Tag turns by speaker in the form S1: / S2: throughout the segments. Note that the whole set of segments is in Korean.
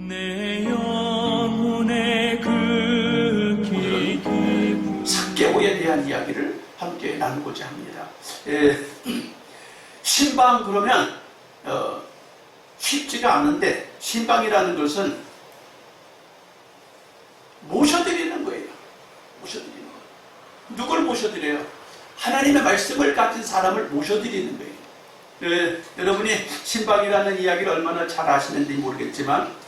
S1: 내 영혼의 그
S2: 오늘은 삭개오에 대한 이야기를 함께 나누고자 합니다. 신방 그러면 쉽지가 않은데, 신방이라는 것은 모셔드리는 거예요. 모셔드리는 거예요. 누굴 모셔드려요? 하나님의 말씀을 가진 사람을 모셔드리는 거예요. 여러분이 신방이라는 이야기를 얼마나 잘 아시는지 모르겠지만,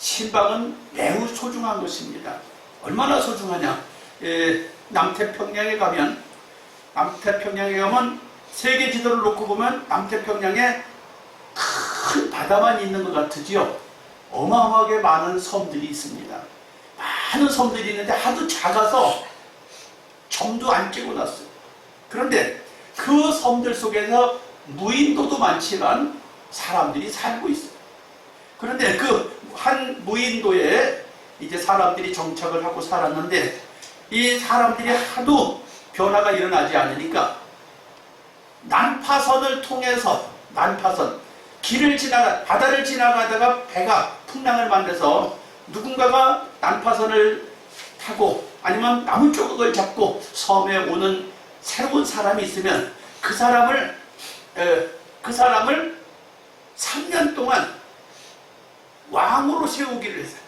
S2: 신방은 매우 소중한 것입니다. 얼마나 소중하냐? 남태평양에 가면 세계 지도를 놓고 보면 남태평양에 큰 바다만 있는 것 같으지요. 어마어마하게 많은 섬들이 있습니다. 많은 섬들이 있는데 하도 작아서 점도 안 찍어놨어요. 그런데 그 섬들 속에서 무인도도 많지만 사람들이 살고 있어요. 그런데 그 한 무인도에 이제 사람들이 정착을 하고 살았는데, 이 사람들이 하도 변화가 일어나지 않으니까 난파선을 통해서, 바다를 지나가다가 배가 풍랑을 만들어서 누군가가 난파선을 타고 아니면 나무 조각을 잡고 섬에 오는 새로운 사람이 있으면 그 사람을 3년 동안 왕으로 세우기를 했어요.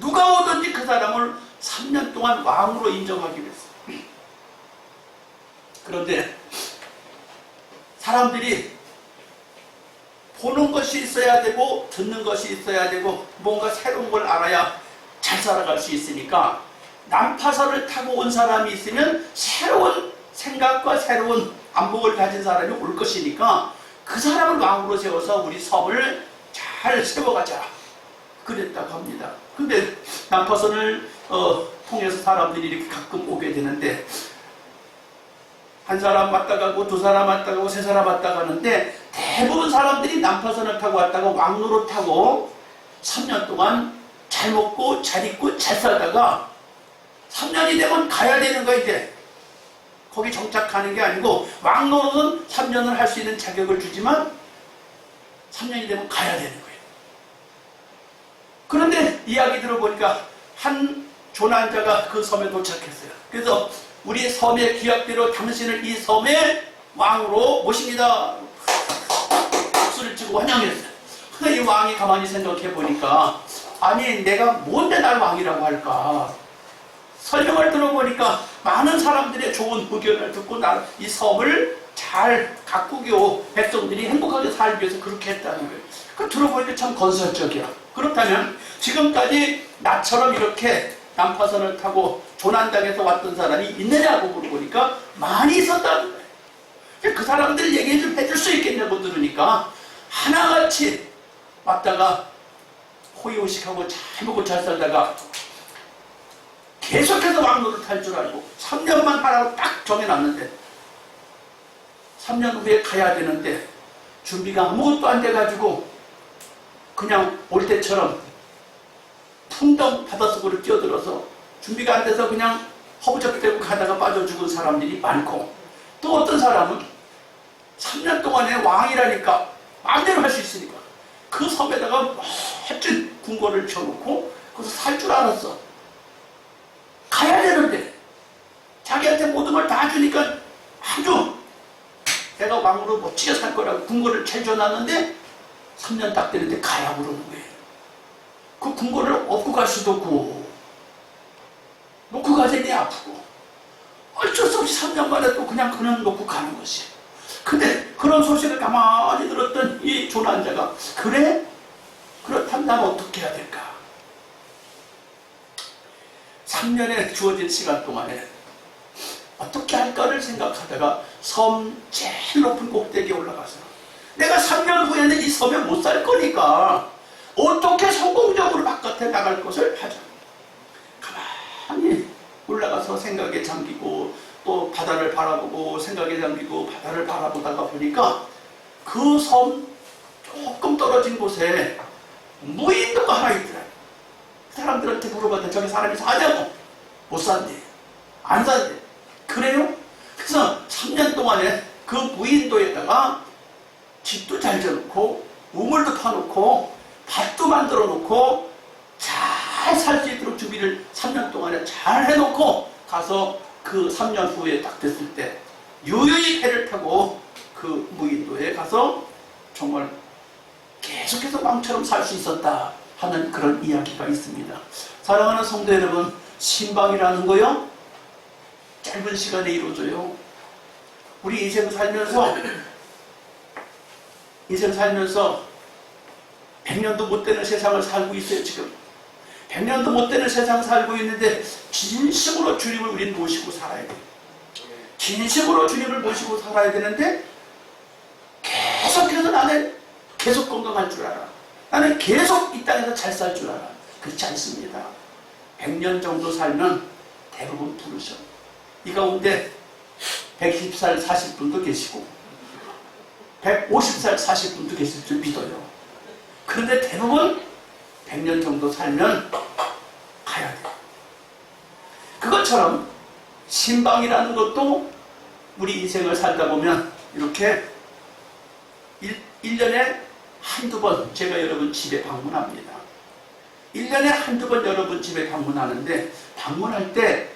S2: 누가 오든지 그 사람을 3년 동안 왕으로 인정하기로 했어요. 그런데 사람들이 보는 것이 있어야 되고 듣는 것이 있어야 되고 뭔가 새로운 걸 알아야 잘 살아갈 수 있으니까, 난파선을 타고 온 사람이 있으면 새로운 생각과 새로운 안목을 가진 사람이 올 것이니까 그 사람을 왕으로 세워서 우리 섬을 잘 세워가자, 그랬다고 합니다. 근데 난파선을 통해서 사람들이 이렇게 가끔 오게 되는데, 한 사람 왔다 가고 두 사람 왔다 가고 세 사람 왔다 가는데, 대부분 사람들이 난파선을 타고 왔다가 왕로로 타고 3년 동안 잘 먹고 잘 입고 잘 살다가 3년이 되면 가야 되는 거야. 이제 거기 정착하는 게 아니고, 왕로로는 3년을 할 수 있는 자격을 주지만 3년이 되면 가야 되는 거예요. 그런데 이야기 들어보니까 한 조난자가 그 섬에 도착했어요. 그래서 우리 섬의 규약대로 당신을 이 섬의 왕으로 모십니다. 박수를 치고 환영했어요. 근데 이 왕이 가만히 생각해 보니까, 아니 내가 뭔데 날 왕이라고 할까? 설명을 들어보니까 많은 사람들의 좋은 의견을 듣고 이 섬을 잘 가꾸고 백성들이 행복하게 살기 위해서 그렇게 했다는 거예요. 그 들어보니까 참 건설적이야. 그렇다면 지금까지 나처럼 이렇게 난파선을 타고 조난당에서 왔던 사람이 있느냐고 물어보니까 많이 있었다는 거예요. 그 사람들 얘기 좀 해줄 수 있겠냐고 들으니까, 하나같이 왔다가 호의호식하고 잘 먹고 잘 살다가 계속해서 왕로를 탈 줄 알고 3년만 하라고 딱 정해놨는데, 3년 후에 가야 되는데 준비가 아무것도 안 돼가지고 그냥 올 때처럼 풍덩 바닷속으로 뛰어들어서 준비가 안 돼서 그냥 허부적대고 가다가 빠져 죽은 사람들이 많고, 또 어떤 사람은 3년 동안에 왕이라니까 마음대로 할 수 있으니까 그 섬에다가 멋진 궁궐을 쳐놓고 거기서 살 줄 알았어. 가야 되는데 자기한테 모든 걸 다 주니까 아주 내가 왕으로 멋지게 살 거라고 궁궐을 채워놨는데 3년 딱 되는데 가야 그러는 거예요. 그 궁궐을 업고 갈 수도 없고 놓고 가자니 아프고, 어쩔 수 없이 3년 만에 또 그냥 놓고 가는 것이. 근데 그런 소식을 가만히 들었던 이 조난자가, 그래? 그렇다면 난 어떻게 해야 될까? 3년에 주어진 시간 동안에 어떻게 할까를 생각하다가 섬 제일 높은 꼭대기에 올라가서, 내가 3년 후에는 이 섬에 못 살 거니까 어떻게 성공적으로 바깥에 나갈 것을 하자. 가만히 올라가서 생각에 잠기고 또 바다를 바라보고 생각에 잠기고 바다를 바라보다가 보니까 그 섬 조금 떨어진 곳에 무인도가 하나 있더라. 사람들한테 물어봤더니 저기 사람이 사냐고. 못 산대. 안 산대. 그래요? 그래서 3년 동안에 그 무인도에다가 집도 잘 지어놓고 우물도 파놓고 밭도 만들어 놓고 잘 살 수 있도록 준비를 3년 동안에 잘 해놓고 가서 그 3년 후에 딱 됐을 때 유유히 배를 타고 그 무인도에 가서 정말 계속해서 왕처럼 살 수 있었다 하는 그런 이야기가 있습니다. 사랑하는 성도 여러분, 신방이라는 거요 짧은 시간에 이루어져요. 우리 인생 살면서 100년도 못 되는 세상을 살고 있어요. 지금 100년도 못 되는 세상 살고 있는데 진심으로 주님을 우리는 모시고 살아야 돼요. 진심으로 주님을 모시고 살아야 되는데 계속해서 나는 계속 건강할 줄 알아. 나는 계속 이 땅에서 잘 살 줄 알아. 그렇지 않습니다. 100년 정도 살면 대부분 부르셔. 이 가운데 120살 사실 분도 계시고 150살 사실 분도 계실 줄 믿어요. 그런데 대부분 100년 정도 살면 가야 돼요. 그것처럼 신방이라는 것도 우리 인생을 살다 보면 이렇게 1년에 한두 번 제가 여러분 집에 방문합니다. 1년에 한두 번 여러분 집에 방문하는데 방문할 때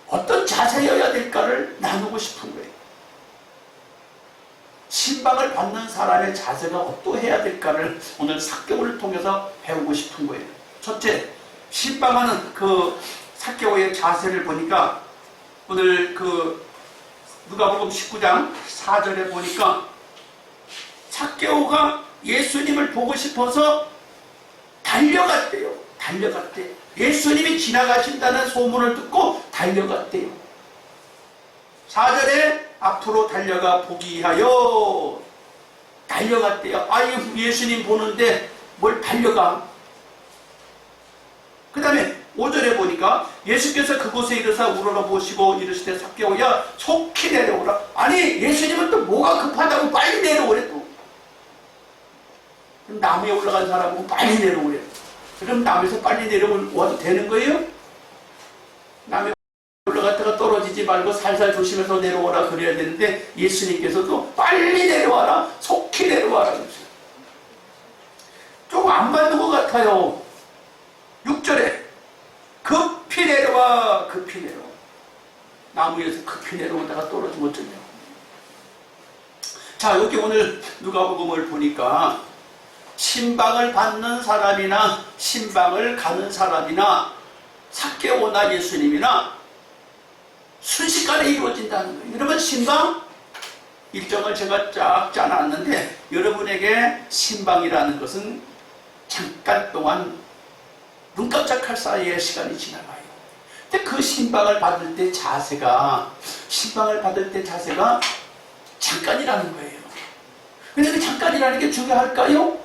S2: 어떤 자세여야 될까를 나누고 싶은 거예요. 신방을 받는 사람의 자세가 어떠해야 될까를 오늘 삭개오를 통해서 배우고 싶은 거예요. 첫째, 신방하는 그 삭개오의 자세를 보니까 오늘 그 누가복음 19장 4절에 보니까 삭개오가 예수님을 보고 싶어서 달려갔대요. 달려갔대요. 예수님이 지나가신다는 소문을 듣고 달려갔대요. 4절에 앞으로 달려가 보기 위하여 달려갔대요. 아유, 예수님 보는데 뭘 달려가. 그 다음에 5절에 보니까 예수께서 그곳에 이르사 우러러보시고 이르시되 삭개오야 속히 내려오라. 아니, 예수님은 또 뭐가 급하다고 빨리 내려오래. 또 나무에 올라간 사람은 빨리 내려오래. 그럼 나무에서 빨리 내려와도 되는 거예요? 나무에 올라갔다가 떨어지지 말고 살살 조심해서 내려오라 그래야 되는데 예수님께서도 빨리 내려와라, 속히 내려와라 그러세요. 조금 안 맞는 것 같아요. 6절에 급히 내려와, 급히 내려와. 나무에서 급히 내려오다가 떨어지면 어쩌냐. 자, 여기 오늘 누가복음을 보니까 신방을 받는 사람이나 신방을 가는 사람이나 삭개오나 예수님이나 순식간에 이루어진다는 거예요. 여러분, 신방 일정을 제가 쫙 짜놨는데 여러분에게 신방이라는 것은 잠깐 동안 눈 깜짝할 사이에 시간이 지나가요. 근데 그 신방을 받을 때 자세가 잠깐이라는 거예요. 근데 그 잠깐이라는 게 중요할까요?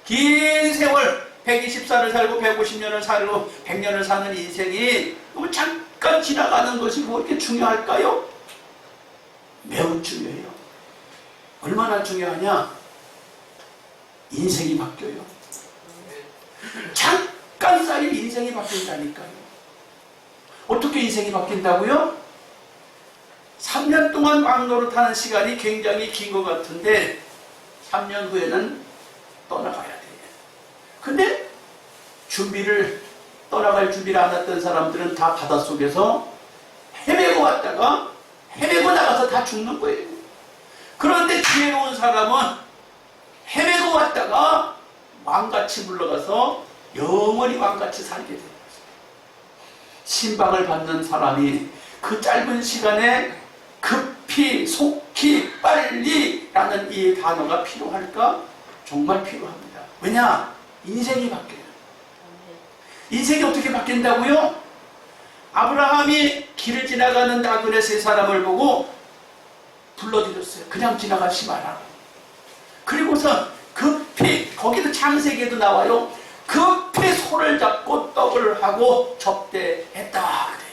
S2: 긴 세월 120살을 살고 150년을 살고 100년을 사는 인생이 너무 잠깐 지나가는 것이 뭐 이렇게 중요할까요? 매우 중요해요. 얼마나 중요하냐? 인생이 바뀌어요. 잠깐 사이 인생이 바뀐다니까요. 어떻게 인생이 바뀐다고요? 3년 동안 왕노릇하는 시간이 굉장히 긴 것 같은데 3년 후에는 떠나가야 돼요. 근데 떠나갈 준비를 안 했던 사람들은 다 바닷속에서 헤매고 왔다가 헤매고 나가서 다 죽는 거예요. 그런데 지혜로운 사람은 헤매고 왔다가 왕같이 물러가서 영원히 왕같이 살게 됩니다. 신방을 받는 사람이 그 짧은 시간에 급히, 속히, 빨리 라는 이 단어가 필요할까? 정말 필요합니다. 왜냐? 인생이 바뀌어요. 인생이 어떻게 바뀐다고요? 아브라함이 길을 지나가는 나그네 세 사람을 보고 불러들였어요. 그냥 지나가지 마라. 그리고서 급히, 거기도 창세기에도 나와요. 급히 손을 잡고 떡을 하고 접대했다 그래요.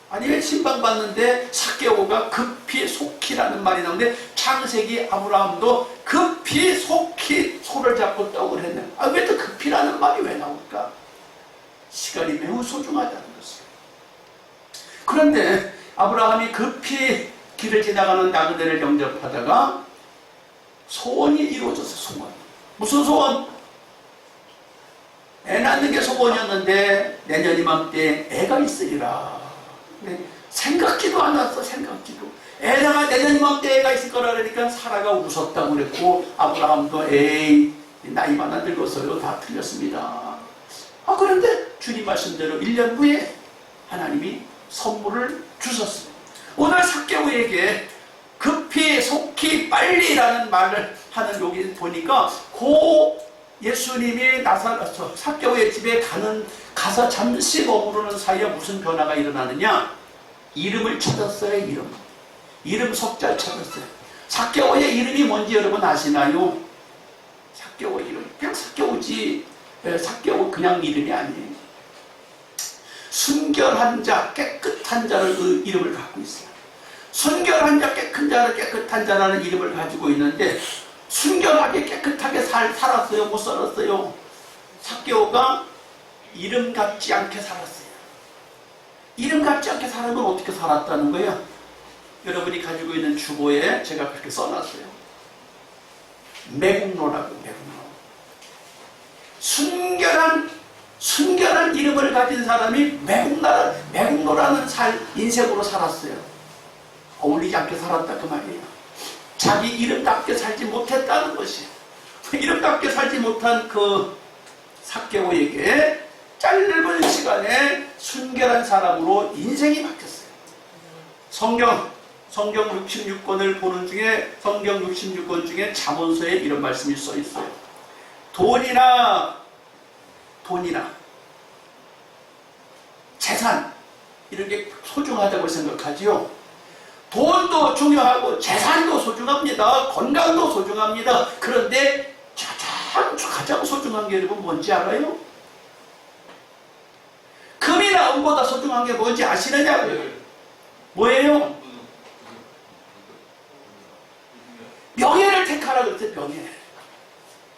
S2: 아니, 왜 신방받는데 삭개오가 급히 속히라는 말이 나오는데 창세기 아브라함도 급히 속히 손을 잡고 떡을 했네. 아, 왜 또 급히라는 말이 왜 나올까? 시간이 매우 소중하다는 것이에요. 그런데 아브라함이 급히 길을 지나가는 나그네를 영접하다가 소원이 이루어졌어요. 소원. 무슨 소원? 애 낳는 게 소원이었는데 내년 이맘때 애가 있으리라. 근데 생각지도 않았어. 생각지도. 애가 내년 이맘때 애가 있을 거라 그러니까 사라가 웃었다고 그랬고 아브라함도 에이 나이 많아 늙었어요. 다 틀렸습니다. 그런데 주님 말씀대로 1년 후에 하나님이 선물을 주셨어요. 오늘 삭개오에게 급히 속히 빨리라는 말을 하는 여기 보니까 예수님이 삭개오의 집에 가서 잠시 머무르는 사이에 무슨 변화가 일어나느냐? 이름을 찾았어요. 이름 석자를 찾았어요. 삭개오의 이름이 뭔지 여러분 아시나요? 삭개오 이름 그냥 삭개오지. 삭개오 그냥 이름이 아니에요. 순결한 자, 깨끗한 자를 그 이름을 갖고 있어요. 순결한 자, 깨끗한 자라는 이름을 가지고 있는데 순결하게 깨끗하게 살았어요? 못 살았어요? 삭개오가 이름 같지 않게 살았어요. 이름 같지 않게 사는 건 어떻게 살았다는 거예요? 여러분이 가지고 있는 주보에 제가 그렇게 써놨어요. 매국노라고, 매국노. 순결한 이름을 가진 사람이 매국노라는 인생으로 살았어요. 어울리지 않게 살았다 그 말이에요. 자기 이름답게 살지 못했다는 것이. 이름답게 살지 못한 그 삭개오에게 짧은 시간에 순결한 사람으로 인생이 바뀌었어요. 성경 66권을 보는 중에 성경 66권 중에 잠언서에 이런 말씀이 써 있어요. 돈이나 재산 이런 게 소중하다고 생각하지요. 돈도 중요하고 재산도 소중합니다. 건강도 소중합니다. 그런데 가장 소중한 게 여러분 뭔지 알아요? 금이나 은보다 소중한 게 뭔지 아시느냐고요? 뭐예요? 명예를 택하라고 그랬어요.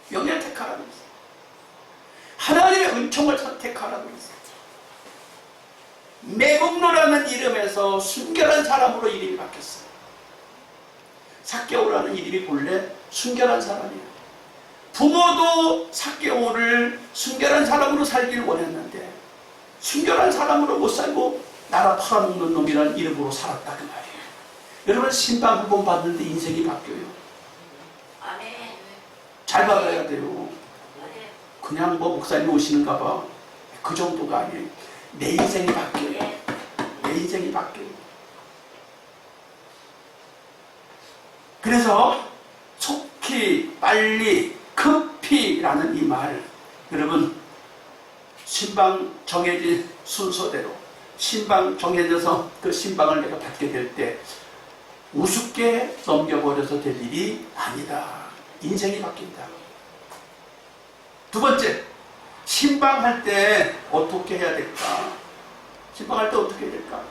S2: 명예를 택하라고 그랬어요. 하나님의 은총을 선택하라고 그랬어요. 매국노라는 이름에서 순결한 사람으로 이름이 바뀌었어요. 삭개오라는 이름이 본래 순결한 사람이에요. 부모도 삭개오를 순결한 사람으로 살길 원했는데 순결한 사람으로 못 살고 나라 팔아먹는 놈이라는 이름으로 살았다 그 말이에요. 여러분 신방 한 번 받는데 인생이 바뀌어요. 잘 받아야 돼요. 그냥 목사님 오시는가 봐. 그 정도가 아니에요. 내 인생이 바뀌어요. 내 인생이 바뀌어요. 그래서 속히, 빨리, 급히라는 이 말, 여러분 신방 정해진 순서대로 신방 정해져서 그 신방을 내가 받게 될 때 우습게 넘겨버려서 될 일이 아니다. 인생이 바뀐다. 두 번째, 신방할 때 어떻게 해야 될까? 신방할 때 어떻게 해야 될까?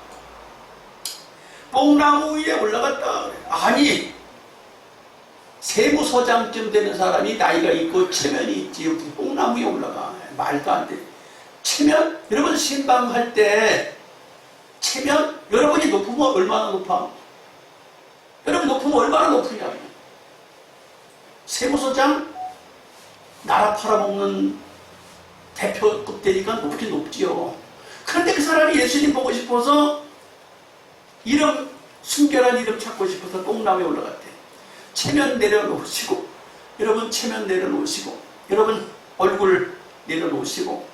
S2: 뽕나무 위에 올라갔다. 아니, 세무서장쯤 되는 사람이 나이가 있고 체면이 있지. 뽕나무 위에 올라가. 말도 안 돼. 체면? 여러분 신방할 때 체면? 여러분이 높으면 얼마나 높아? 여러분 높으면 얼마나 높으냐고요. 세무서장 나라 팔아먹는 대표급 되니까 높긴 높지요. 그런데 그 사람이 예수님 보고 싶어서 순결한 이름 찾고 싶어서 똥나무에 올라갔대. 체면 내려놓으시고, 여러분 체면 내려놓으시고, 여러분 얼굴 내려놓으시고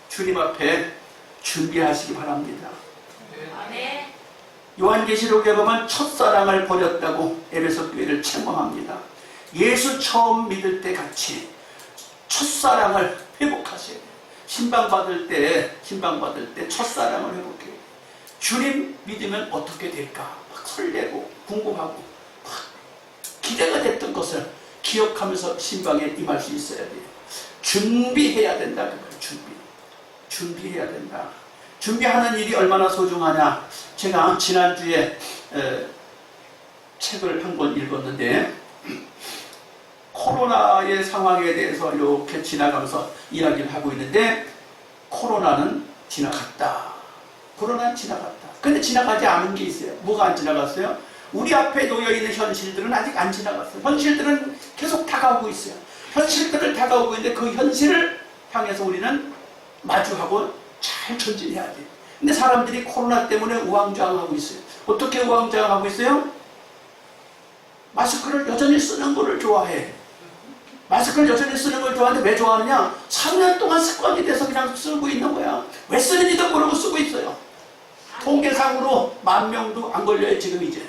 S2: 주님 앞에 준비하시기 바랍니다.
S3: 아멘.
S2: 요한계시록에 보면 첫사랑을 버렸다고 에베소 교회를 책망합니다. 예수 처음 믿을 때 같이 첫사랑을 회복하셔야 돼요. 신방받을 때 첫사랑을 회복해요. 주님 믿으면 어떻게 될까? 막 설레고 궁금하고 막 기대가 됐던 것을 기억하면서 신방에 임할 수 있어야 돼요. 준비해야 된다. 준비해야 된다. 준비하는 일이 얼마나 소중하냐. 제가 지난주에 책을 한 권 읽었는데 코로나의 상황에 대해서 이렇게 지나가면서 이야기를 하고 있는데 코로나는 지나갔다. 코로나는 지나갔다. 근데 지나가지 않은 게 있어요. 뭐가 안 지나갔어요? 우리 앞에 놓여있는 현실들은 아직 안 지나갔어요. 현실들은 계속 다가오고 있어요. 현실들을 다가오고 있는데 그 현실을 향해서 우리는 마주하고 잘 전진해야 돼요. 근데 사람들이 코로나 때문에 우왕좌왕하고 있어요. 어떻게 우왕좌왕하고 있어요? 마스크를 여전히 쓰는 거를 좋아해. 마스크를 여전히 쓰는 걸 좋아하는데 왜 좋아하느냐? 3년 동안 습관이 돼서 그냥 쓰고 있는 거야. 왜 쓰는지도 모르고 쓰고 있어요. 통계상으로 10,000명도 안 걸려요, 지금 이제.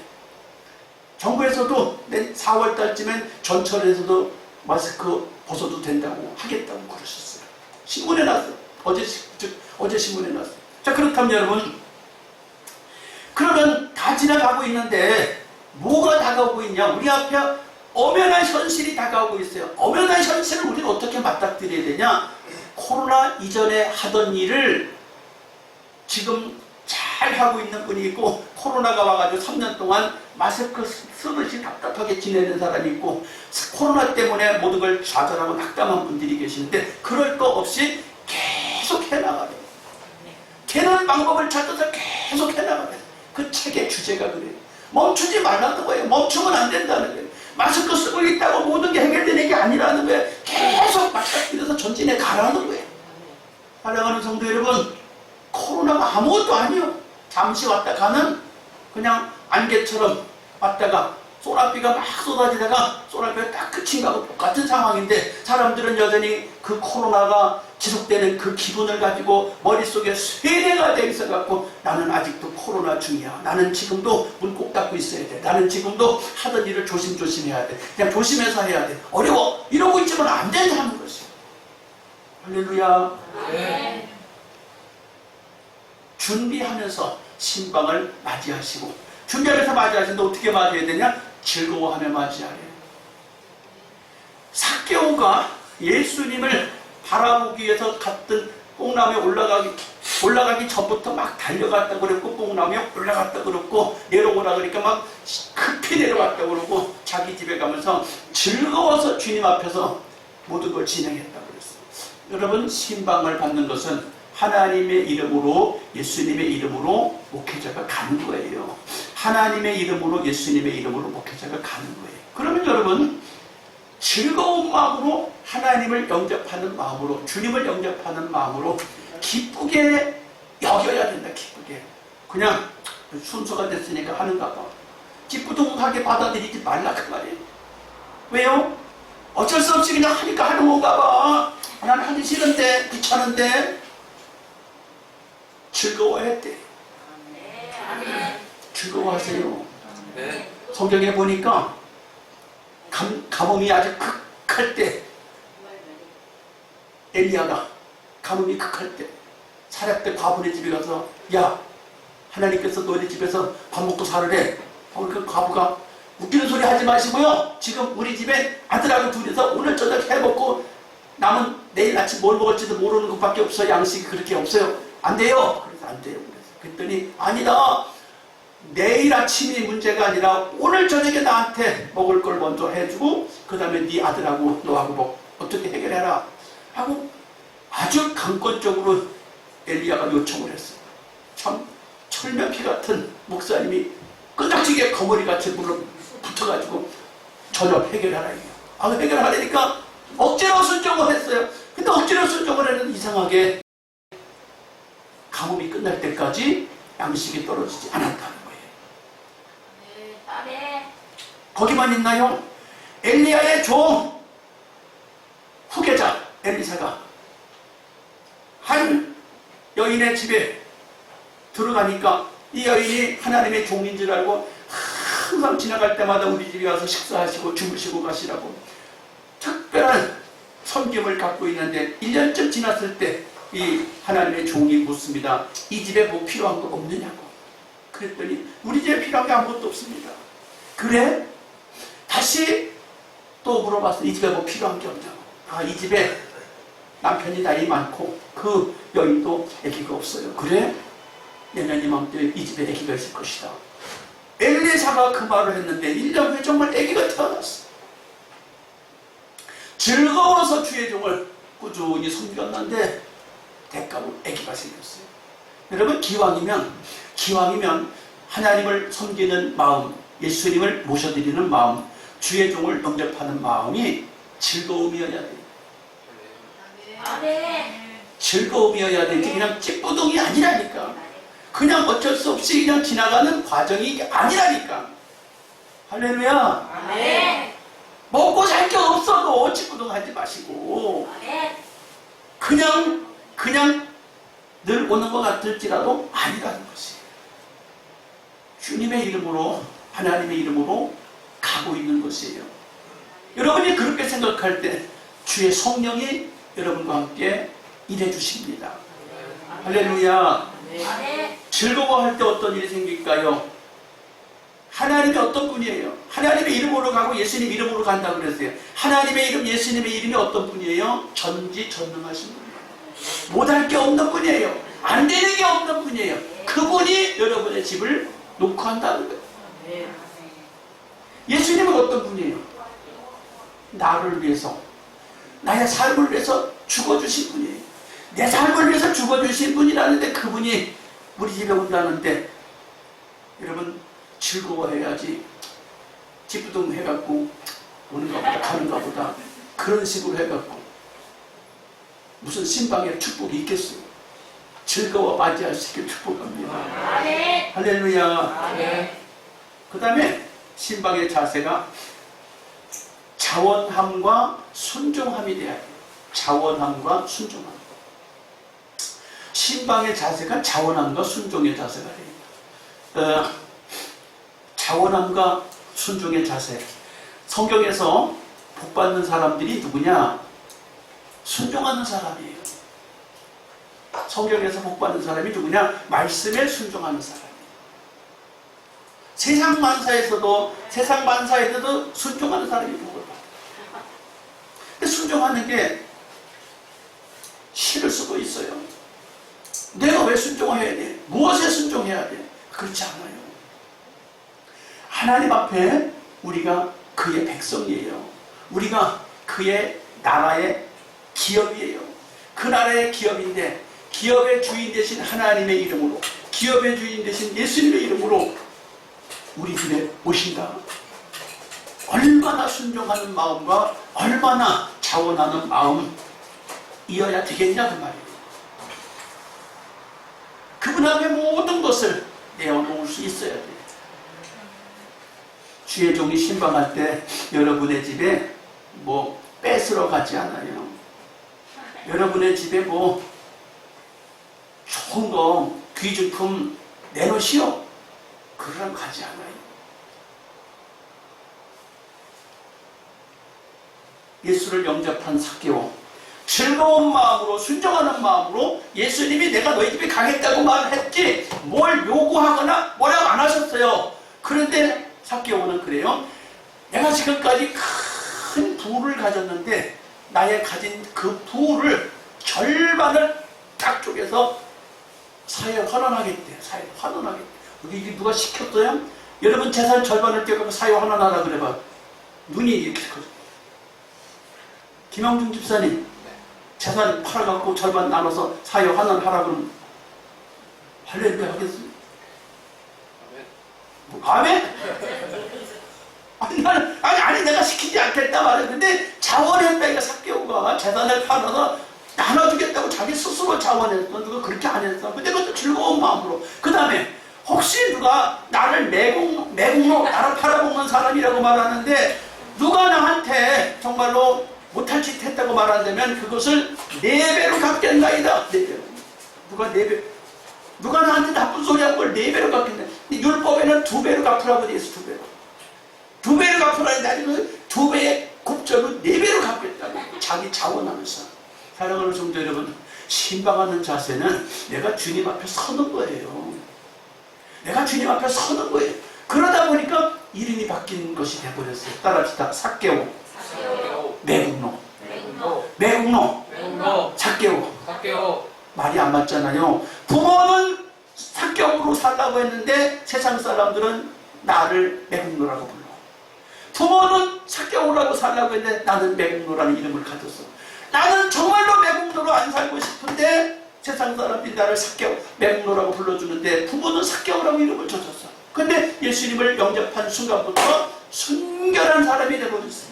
S2: 정부에서도 내 4월 달쯤엔 전철에서도 마스크 벗어도 된다고 하겠다고 그러셨어요. 신문에 났어요. 어제 신문에 났어요. 자, 그렇다면 여러분, 그러면 다 지나가고 있는데 뭐가 다가오고 있냐? 우리 앞에 엄연한 현실이 다가오고 있어요. 엄연한 현실을 우리는 어떻게 맞닥뜨려야 되냐? 코로나 이전에 하던 일을 지금 잘 하고 있는 분이 있고, 코로나가 와가지고 3년 동안 마스크 쓰듯이 답답하게 지내는 사람이 있고, 코로나 때문에 모든 걸 좌절하고 낙담한 분들이 계시는데, 그럴 거 없이 계속 해나가요. 되는 방법을 찾아서 계속 해나가요. 그 책의 주제가 그래요. 멈추지 말라는 거예요. 멈추면 안 된다는 거예요. 마스크 쓰고 있다고 모든 게 해결되는 게 아니라는 거예요. 계속 맞닥뜨려서 전진해 가라는 거예요. 사랑하는 성도 여러분, 코로나가 아무것도 아니요. 잠시 왔다 가는 그냥 안개처럼 왔다가 쏘라비가 막 쏟아지다가 쏘라비가 딱 그친 거하고 똑같은 상황인데, 사람들은 여전히 그 코로나가 지속되는 그 기분을 가지고 머릿속에 쇠뇌가 돼 있어갖고, 나는 아직도 코로나 중이야. 나는 지금도 문 꼭 닫고 있어야 돼. 나는 지금도 하던 일을 조심조심 해야 돼. 그냥 조심해서 해야 돼. 어려워. 이러고 있지만 안 된다는 것이요. 할렐루야.
S3: 네.
S2: 준비하면서 신방을 맞이하시고, 준비하면서 맞이하시는데 어떻게 맞이해야 되냐? 즐거워하며 맞이하래요. 삭개오가 예수님을 바라보기 위해서 갔던 뽕나무에 올라가기 전부터 막 달려갔다고 그랬고, 뽕나무에 올라갔다고 그랬고, 내려오라 그러니까 막 급히 내려갔다고 그러고, 자기 집에 가면서 즐거워서 주님 앞에서 모든 걸 진행했다고 그랬어요. 여러분, 신방을 받는 것은 하나님의 이름으로, 예수님의 이름으로 목회자가 가는 거예요. 하나님의 이름으로, 예수님의 이름으로 목회자가 가는 거예요. 그러면 여러분, 즐거운 마음으로 하나님을 영접하는 마음으로, 주님을 영접하는 마음으로 기쁘게 여겨야 된다. 기쁘게. 그냥 순서가 됐으니까 하는가 봐. 기쁘동하게 받아들이지 말라 그 말이에요. 왜요? 어쩔 수 없이 그냥 하니까 하는 건가 봐. 나는 하기 싫은데, 귀찮은데. 즐거워했대. 즐거워하세요.
S3: 네.
S2: 성경에 보니까 가뭄이 아주 극할 때, 엘리야가 가뭄이 극할 때 사렙 과부의 집에 가서, 야, 하나님께서 너네 집에서 밥 먹고 살으래. 그 과부가, 웃기는 소리 하지 마시고요, 지금 우리 집에 아들하고 둘이서 오늘 저녁 해먹고 남은 내일 아침 뭘 먹을지도 모르는 것밖에 없어. 양식이 그렇게 없어요. 안 돼요. 그래서 안 돼요. 그랬더니, 아니다, 내일 아침이 문제가 아니라 오늘 저녁에 나한테 먹을 걸 먼저 해주고, 그 다음에 네 아들하고 너하고 어떻게 해결해라 하고 아주 강권적으로 엘리야가 요청을 했어요. 참 철면피 같은 목사님이 끈적지게 거머리같이 물어 붙어가지고 저녁 해결하라 이거. 해결하려니까 억지로 순종을 했어요. 근데 억지로 순종을 했는데 이상하게 가뭄이 끝날 때까지 양식이 떨어지지 않았다는 거예요. 거기만 있나요? 엘리야의 종 후계자 엘리사가 한 여인의 집에 들어가니까 이 여인이 하나님의 종인 줄 알고 항상 지나갈 때마다 우리 집에 와서 식사하시고 주무시고 가시라고 특별한 섬김을 갖고 있는데, 1년쯤 지났을 때 이 하나님의 종이 묻습니다. 이 집에 뭐 필요한 거 없느냐고. 그랬더니 우리 집에 필요한 게 아무것도 없습니다. 그래? 다시 또 물어봤어요. 이 집에 뭐 필요한 게 없냐고. 아, 이 집에 남편이 나이 많고 그 여인도 아기가 없어요. 그래? 내년 이맘때 이 집에 아기가 있을 것이다. 엘리사가 그 말을 했는데 1년 후에 정말 아기가 태어났어. 즐거워서 주의 종을 꾸준히 섬겼는데 대가로 아기가 생겼어요. 여러분, 기왕이면 하나님을 섬기는 마음, 예수님을 모셔드리는 마음, 주의 종을 영접하는 마음이 즐거움이어야 돼요. 즐거움이어야 되지 그냥 찌뿌둥이 아니라니까. 그냥 어쩔 수 없이 그냥 지나가는 과정이 아니라니까. 할렐루야. 먹고 살 게 없어도 찌뿌둥하지 마시고 그냥 늘 오는 것 같을지라도 아니라는 것이에요. 주님의 이름으로, 하나님의 이름으로 가고 있는 것이에요. 여러분이 그렇게 생각할 때 주의 성령이 여러분과 함께 일해 주십니다. 할렐루야. 즐거워할 때 어떤 일이 생길까요? 하나님이 어떤 분이에요? 하나님의 이름으로 가고 예수님 이름으로 간다고 그랬어요. 하나님의 이름, 예수님의 이름이 어떤 분이에요? 전지전능하신 분이에요. 못할 게 없는 분이에요. 안 되는 게 없는 분이에요. 그분이 여러분의 집을 놓고 한다는 거예요. 예수님은 어떤 분이에요? 나를 위해서, 나의 삶을 위해서 죽어주신 분이에요. 내 삶을 위해서 죽어주신 분이라는데 그분이 우리 집에 온다는데 여러분 즐거워해야지. 찌뿌둥 해갖고 오는가 보다 가는가 보다 그런 식으로 해갖고 무슨 신방의 축복이 있겠어요. 즐거워 맞이할 수 있게 축복합니다. 할렐루야. 그 다음에 신방의 자세가 자원함과 순종함이 돼야 돼요. 자원함과 순종함. 신방의 자세가 자원함과 순종의 자세가 됩니다. 자원함과 순종의 자세. 성경에서 복받는 사람들이 누구냐? 순종하는 사람이에요. 성경에서 복받는 사람이 누구냐? 말씀에 순종하는 사람이에요. 세상 만사에서도 순종하는 사람이 복을 받아요. 근데 순종하는 게 싫을 수도 있어요. 내가 왜 순종해야 돼? 무엇에 순종해야 돼? 그렇지 않아요. 하나님 앞에 우리가 그의 백성이에요. 우리가 그의 나라의 기업이에요. 그 나라의 기업인데 기업의 주인 되신 하나님의 이름으로, 기업의 주인 되신 예수님의 이름으로 우리 집에 오신다. 얼마나 순종하는 마음과 얼마나 자원하는 마음이어야 되겠냐 그 말이에요. 그분 앞에 모든 것을 내어놓을 수 있어야 돼요. 주의 종이 신방할 때 여러분의 집에 뭐 뺏으러 가지 않아요. 여러분의 집에 뭐 좋은 거 귀중품 내놓으시오. 그러러 가지 않아요. 예수를 영접한 삭개오, 즐거운 마음으로 순종하는 마음으로 예수님이 내가 너희 집에 가겠다고 말을 했지 뭘 요구하거나 뭐라고 안 하셨어요. 그런데 삭개오는 그래요. 내가 지금까지 큰 부를 가졌는데 나의 가진 그 부를 절반을 딱 쪼개서 사회에 환원하겠대. 사회에 환원하겠대. 이게 누가 시켰어요? 여러분 재산 절반을 떼고 사회에 환원하라 그래봐. 눈이 이렇게 커져. 김영중 집사님 재산 팔아갖고 절반 나눠서 사회 환원하라 그러면 할렐루야 하겠어요? 아멘? 아니 내가 시키지 않겠다 말했는데 자원했다니까 삭개오가 재산을 팔아서 나눠주겠다고 자기 스스로 자원했어. 누가 그렇게 안 했어. 근데 그것도 즐거운 마음으로. 그 다음에 혹시 누가 나를 매국노 나를 팔아먹는 사람이라고 말하는데 누가 나한테 정말로 못할 짓 했다고 말한다면 그것을 4배로 갚겠나이다. 4배로. 누가 4배. 누가 나한테 나쁜 소리 한 걸 4배로 갚겠나. 율법에는 2배로 갚으라고 돼 있어. 2배로. 2배로 갚으라는데 아니고 2배의 곱절로 4배로 갚겠다고. 자기 자원하면서. 사랑하는 성도 여러분, 신방하는 자세는 내가 주님 앞에 서는 거예요. 내가 주님 앞에 서는 거예요. 그러다 보니까 이름이 바뀐 것이 되어버렸어요. 따라합시다. 삭개오, 매국노, 삭개오. 말이 안 맞잖아요. 부모는 삭개오로 살라고 했는데 세상 사람들은 나를 매국노라고 불러. 부모는 삭개오라고 살라고 했는데 나는 매국노라는 이름을 가졌어. 나는 정말로 매국노로 안 살고 싶은데 세상 사람들이 나를 삭개오, 매국노라고 불러주는데 부모는 삭개오라고 이름을 줘줬어. 근데 예수님을 영접한 순간부터 순결한 사람이 되어버렸어요.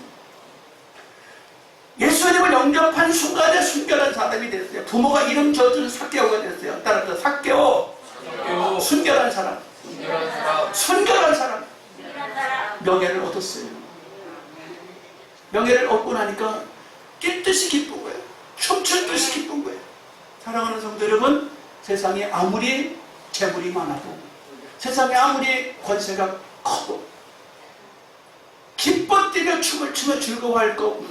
S2: 예수님을 영접한 순간에 순결한 사람이 됐어요. 부모가 이름 지어준 삭개오가 됐어요. 따라서 삭개오, 순결한 사람. 순결한 사람. 명예를 얻었어요. 명예를 얻고 나니까 뛸 듯이 기쁜 거예요. 춤출 듯이 기쁜 거예요. 사랑하는 성도 여러분, 세상에 아무리 재물이 많아도, 세상에 아무리 권세가 커도 기뻐 뛰며 춤을 추며 즐거워할 거,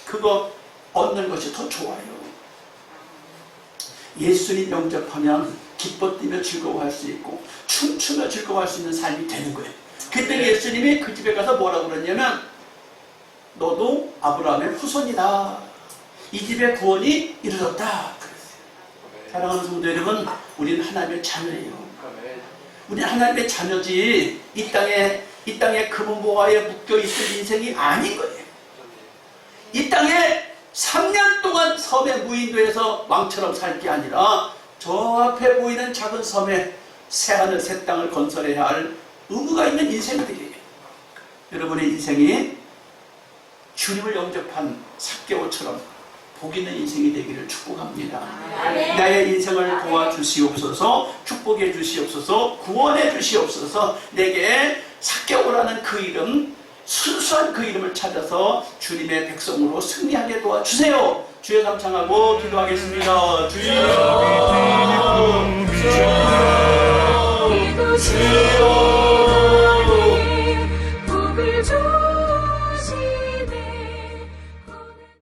S2: 그거 얻는 것이 더 좋아요. 예수님 영접하면 기뻐 뛰며 즐거워할 수 있고 춤추며 즐거워할 수 있는 삶이 되는 거예요. 그때 예수님이 그 집에 가서 뭐라고 그랬냐면, 너도 아브라함의 후손이다. 이 집에 구원이 이루어졌다. 그랬어요. 사랑하는 성도 여러분, 우리는 하나님의 자녀예요. 우리는 하나님의 자녀지 이 땅에 금은보화에 묶여있을 인생이 아닌 거예요. 이 땅에 3년 동안 섬의 무인도에서 왕처럼 살 게 아니라 저 앞에 보이는 작은 섬에 새하늘 새 땅을 건설해야 할 의무가 있는 인생들이에요. 여러분의 인생이 주님을 영접한 삭개오처럼 복 있는 인생이 되기를 축복합니다. 나의 인생을 도와주시옵소서, 축복해 주시옵소서, 구원해 주시옵소서. 내게 삭개오라는 그 이름, 순수한 그 이름을 찾아서 주님의 백성으로 승리하게 도와주세요. 주여 감창하고 기도하겠습니다. 주여